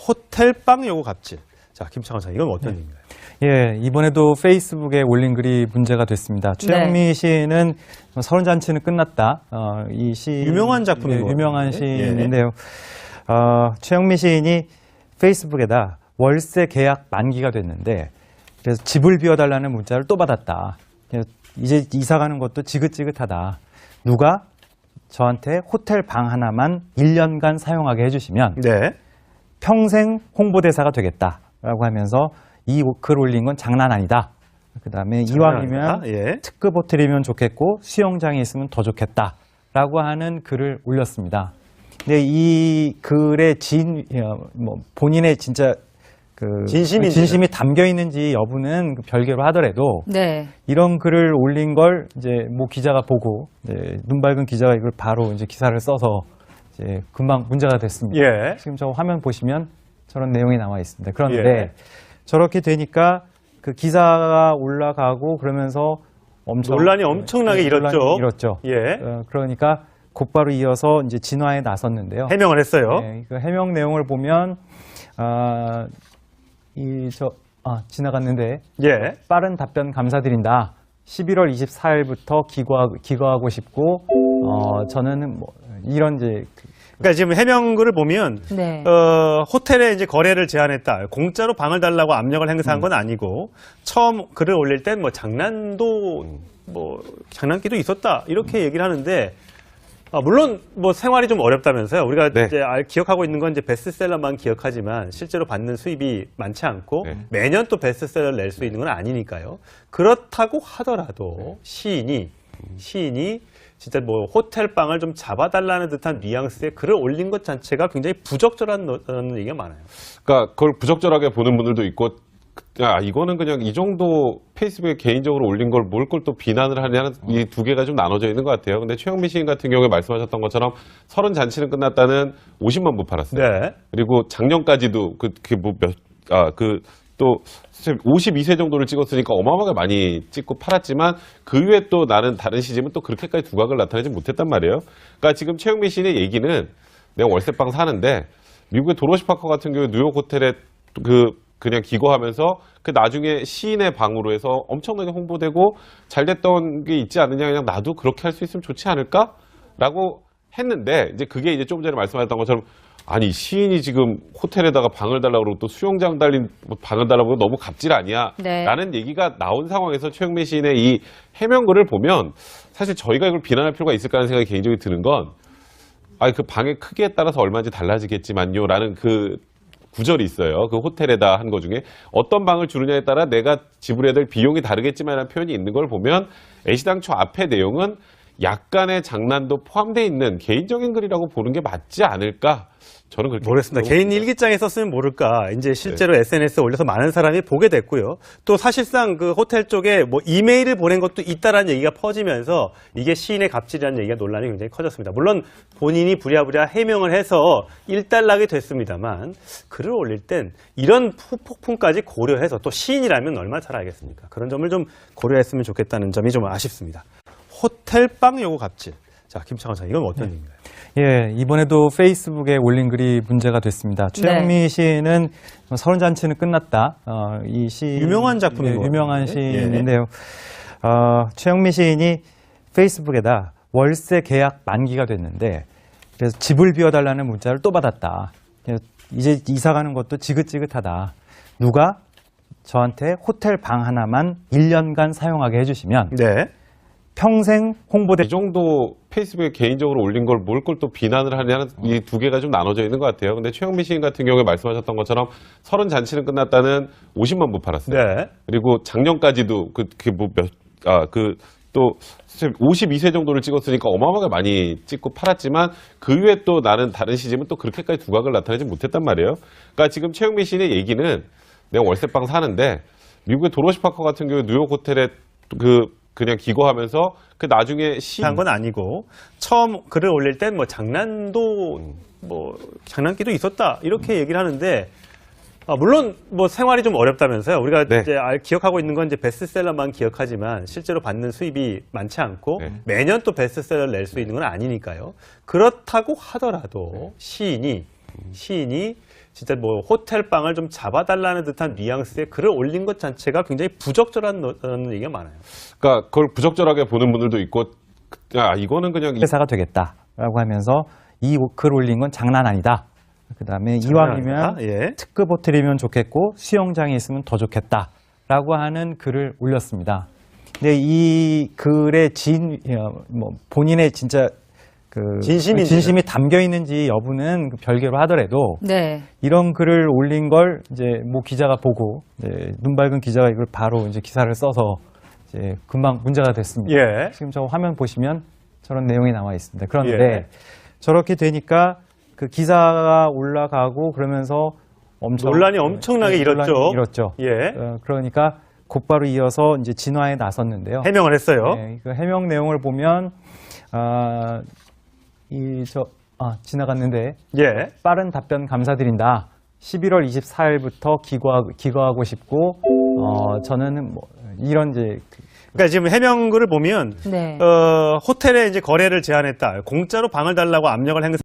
호텔방 요구 갑질. 자, 김창원 사 이건 어떤 얘기인가요? 예, 이번에도 페이스북에 올린 글이 문제가 됐습니다. 최영미 시인은 서른 잔치는 끝났다. 이 시 유명한 작품이고 유명한 시인인데요. 최영미 시인이 페이스북에다 월세 계약 만기가 됐는데 그래서 집을 비워달라는 문자를 또 받았다. 그래서 이제 이사 가는 것도 지긋지긋하다. 누가 저한테 호텔 방 하나만 1년간 사용하게 해주시면 네. 평생 홍보대사가 되겠다라고 하면서 이 글 올린 건 장난 아니다. 그 다음에 이왕이면 예. 특급 호텔이면 좋겠고 수영장이 있으면 더 좋겠다라고 하는 글을 올렸습니다. 근데 이 글에 본인의 진짜 진심이 담겨 있는지 여부는 별개로 하더라도 네. 이런 글을 올린 걸 이제 뭐 기자가 보고 이제 눈 밝은 기자가 이걸 바로 이제 기사를 써서 이제 금방 문제가 됐습니다. 예. 지금 저 화면 보시면 저런 내용이 나와 있습니다. 그런데 예. 저렇게 되니까 그 기사가 올라가고 그러면서 논란이 엄청나게 일었죠. 예. 그러니까 곧바로 이어서 이제 진화에 나섰는데요. 해명을 했어요. 네, 그 해명 내용을 보면 지나갔는데 예. 빠른 답변 감사드린다. 11월 24일부터 기거하고 싶고 저는 뭐 이런 이제 그러니까 지금 해명글을 보면 네. 호텔에 이제 거래를 제안했다. 공짜로 방을 달라고 압력을 행사한 건 아니고 처음 글을 올릴 땐 뭐 장난기도 있었다. 이렇게 얘기를 하는데 물론 뭐 생활이 좀 어렵다면서요. 우리가 네. 이제 기억하고 있는 건 이제 베스트셀러만 기억하지만 실제로 받는 수입이 많지 않고 네. 매년 또 베스트셀러를 낼 수 있는 건 아니니까요. 그렇다고 하더라도 시인이 진짜 뭐 호텔방을 좀 잡아달라는 듯한 뉘앙스의 글을 올린 것 자체가 굉장히 부적절하다는 얘기가 많아요. 그러니까 그걸 부적절하게 보는 분들도 있고, 이거는 그냥 이 정도 페이스북에 개인적으로 올린 걸 뭘 걸 또 비난을 하냐는 이 두 개가 좀 나눠져 있는 것 같아요. 근데 최영미 시인 같은 경우에 말씀하셨던 것처럼 30잔치는 끝났다는 50만 부 팔았어요. 네. 그리고 작년까지도 또 52세 정도를 찍었으니까 어마어마하게 많이 찍고 팔았지만 그 이후에 또 나는 다른 시즌은 또 그렇게까지 두각을 나타내지 못했단 말이에요. 그러니까 지금 최영미 씨의 얘기는 내가 월세방 사는데 미국의 도로시 파커 같은 경우에 뉴욕 호텔에 그냥 기거하면서 그 나중에 시인의 방으로 해서 엄청나게 홍보되고 잘 됐던 게 있지 않느냐, 그냥 나도 그렇게 할 수 있으면 좋지 않을까라고 했는데 이제 그게 이제 좀 전에 말씀하셨던 것처럼 아니 시인이 지금 호텔에다가 방을 달라고 그러고 또 수영장 달린 방을 달라고 그러고 너무 갑질 아니야? 네. 라는 얘기가 나온 상황에서 최영미 시인의 이 해명글을 보면 사실 저희가 이걸 비난할 필요가 있을까 하는 생각이 개인적으로 드는 건 그 방의 크기에 따라서 얼마인지 달라지겠지만요 라는 그 구절이 있어요. 그 호텔에다 한 거 중에 어떤 방을 주느냐에 따라 내가 지불해야 될 비용이 다르겠지만 라는 표현이 있는 걸 보면 애시당초 앞의 내용은 약간의 장난도 포함되어 있는 개인적인 글이라고 보는 게 맞지 않을까? 저는 그렇게 모르겠습니다. 개인 일기장에 썼으면 모를까. 이제 실제로 SNS에 올려서 많은 사람이 보게 됐고요. 또 사실상 그 호텔 쪽에 뭐 이메일을 보낸 것도 있다라는 얘기가 퍼지면서 이게 시인의 갑질이라는 얘기가 논란이 굉장히 커졌습니다. 물론 본인이 부랴부랴 해명을 해서 일단락이 됐습니다만 글을 올릴 땐 이런 폭풍까지 고려해서 또 시인이라면 얼마나 잘 알겠습니까? 그런 점을 좀 고려했으면 좋겠다는 점이 좀 아쉽습니다. 호텔방 요구 갑질. 자, 김창원 사 이건 어떤 얘기인가요? 예, 이번에도 페이스북에 올린 글이 문제가 됐습니다. 최영미 시인은 서른 잔치는 끝났다. 이 시 유명한 작품이고 유명한 시인인데요. 최영미 시인이 페이스북에다 월세 계약 만기가 됐는데 그래서 집을 비워달라는 문자를 또 받았다. 그래서 이제 이사 가는 것도 지긋지긋하다. 누가 저한테 호텔 방 하나만 1년간 사용하게 해주시면 네. 평생 홍보대 이 정도 페이스북에 개인적으로 올린 걸 뭘 걸 또 비난을 하냐는 이 두 개가 좀 나눠져 있는 것 같아요. 근데 최영미 시인 같은 경우에 말씀하셨던 것처럼 30잔치는 끝났다는 50만 부 팔았어요. 네. 그리고 작년까지도 또 52세 정도를 찍었으니까 어마어마하게 많이 찍고 팔았지만 그 이후에 또 나는 다른 시즌은 또 그렇게까지 두각을 나타내지 못했단 말이에요. 그러니까 지금 최영미 시인의 얘기는 내가 월세방 사는데 미국의 도로시 파커 같은 경우에 뉴욕 호텔에 그냥 기거하면서 그 나중에 한 건 아니고 처음 글을 올릴 땐 뭐 장난기도 있었다. 이렇게 얘기를 하는데 물론 뭐 생활이 좀 어렵다면서요. 우리가 네. 이제 기억하고 있는 건 이제 베스트셀러만 기억하지만 실제로 받는 수입이 많지 않고 네. 매년 또 베스트셀러를 낼 수 있는 건 아니니까요. 그렇다고 하더라도 시인이 진짜 뭐 호텔 방을 좀 잡아달라는 듯한 뉘앙스의 글을 올린 것 자체가 굉장히 부적절한 얘기가 많아요. 그러니까 그걸 부적절하게 보는 분들도 있고, 야, 이거는 그냥 회사가 되겠다라고 하면서 이 글 올린 건 장난 아니다. 그다음에 이왕이면 아니다. 예. 특급 호텔이면 좋겠고 수영장이 있으면 더 좋겠다라고 하는 글을 올렸습니다. 근데 이 글에 본인의 진짜 그 진심이 담겨 있는지 여부는 별개로 하더라도 네. 이런 글을 올린 걸 이제 모 기자가 보고 이제 눈 밝은 기자가 이걸 바로 이제 기사를 써서 이제 금방 문제가 됐습니다. 예. 지금 저 화면 보시면 저런 내용이 나와 있습니다. 그런데 예. 저렇게 되니까 그 기사가 올라가고 그러면서 논란이 엄청나게 일었죠. 논란이 일었죠. 예. 그러니까 곧바로 이어서 이제 진화에 나섰는데요. 해명을 했어요. 네, 그 해명 내용을 보면 지나갔는데 예. 빠른 답변 감사드린다. 11월 24일부터 기거하고 싶고 저는 뭐 이런 이제 그러니까 지금 해명글을 보면 네. 호텔에 이제 거래를 제안했다. 공짜로 방을 달라고 압력을 행사.